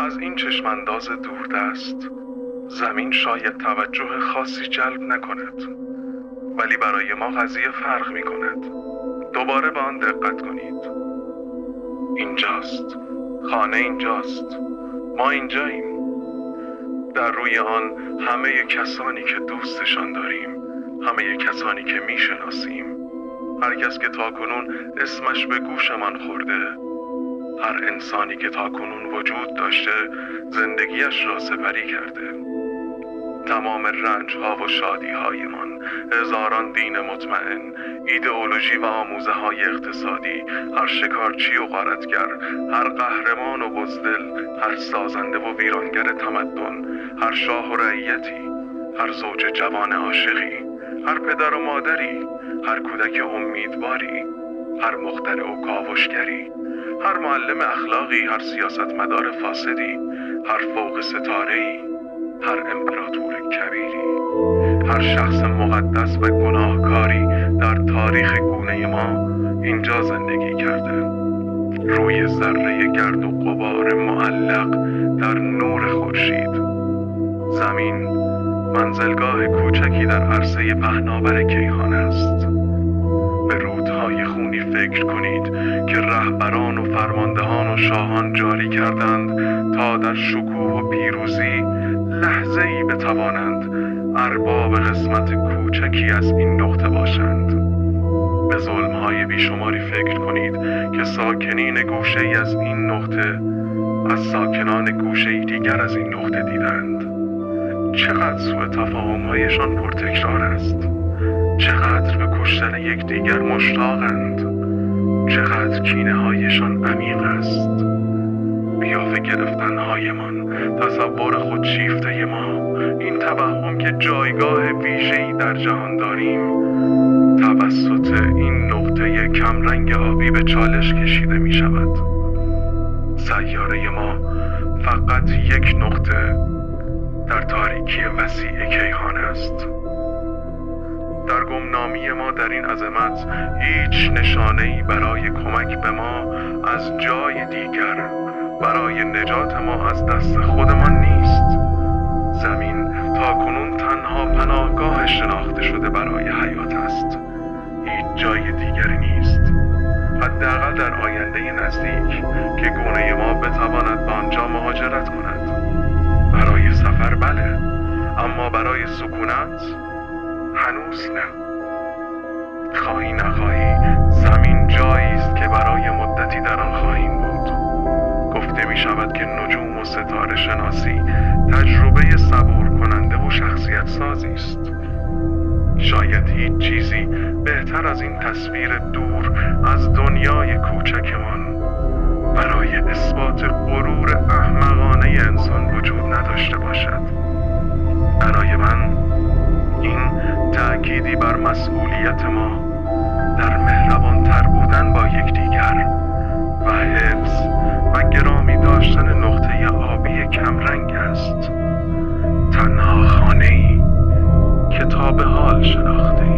از این چشمانداز دوردست زمین شاید توجه خاصی جلب نکند، ولی برای ما قضیه فرق می کند. دوباره به آن دقت کنید. اینجاست، خانه اینجاست، ما اینجاییم. در روی آن همه کسانی که دوستشان داریم، همه کسانی که می شناسیم، هر کس که تاکنون اسمش به گوشمان خورده، هر انسانی که تاکنون وجود داشته زندگیش را سپری کرده. تمام رنج ها و شادی هایمان، هزاران دین مطمئن، ایدئولوژی و آموزه های اقتصادی، هر شکارچی و غارتگر، هر قهرمان و بزدل، هر سازنده و ویرانگر تمدن، هر شاه و رعیتی، هر زوج جوان عاشقی، هر پدر و مادری، هر کودک امیدواری، هر مخترع و کاوشگری، هر معلم اخلاقی، هر سیاستمدار فاسدی، هر فوق ستاره‌ای، هر امپراتور کبیری، هر شخص مقدس و گناهکاری در تاریخ گونه ما اینجا زندگی کرده. روی ذره گرد و غبار معلق در نور خورشید. زمین منزلگاه کوچکی در عرصه پهناور کیهان است. به رودهای خونی فکر کنید که رهبران و فرماندهان و شاهان جاری کردند تا در شکوه و پیروزی لحظه‌ای بتوانند ارباب قسمت کوچکی از این نقطه باشند. به ظلم‌های بیشماری فکر کنید که ساکنین گوشه‌ای از این نقطه از ساکنان گوشه‌ای دیگر از این نقطه دیدند. چقدر سوء تفاهم‌هایشان پرتکرار است، چقدر به کشتن یکدیگر مشتاقند، چقدر کینه‌هایشان عمیق است. قیافه گرفتن‌هایمان، تصور خودشیفته ما، این توهم که جایگاه ویژه‌ای در جهان داریم توسط این نقطه کمرنگ آبی به چالش کشیده می شود. سیاره ما فقط یک نقطه در تاریکی وسیع کیهان است. در گمنامی ما در این عظمت هیچ نشانه‌ای برای کمک به ما از جای دیگر، برای نجات ما از دست خودمان نیست. زمین تاکنون تنها پناهگاه شناخته شده برای حیات است. هیچ جای دیگری نیست، حداقل در آینده نزدیک که گونه ما بتواند به آنجا مهاجرت کند. برای سفر بله، اما برای سکونت هنوز نه. خواهی نخواهی زمین جایی است که برای مدتی در آن خواهیم بود. گفته می شود که نجوم و ستاره شناسی تجربه صبور کننده و شخصیت سازی است. شاید هیچ چیزی بهتر از این تصویر دور از دنیای کوچکمان برای اثبات غرور احمقانه انسان وجود نداشته باشد. برای من این تأکیدی بر مسئولیت ما در مهربان‌تر بودن با یکدیگر و حفظ و گرامی داشتن نقطه آبی کمرنگ است. تنها خانه‌ای که تا به حال شناخته‌ایم.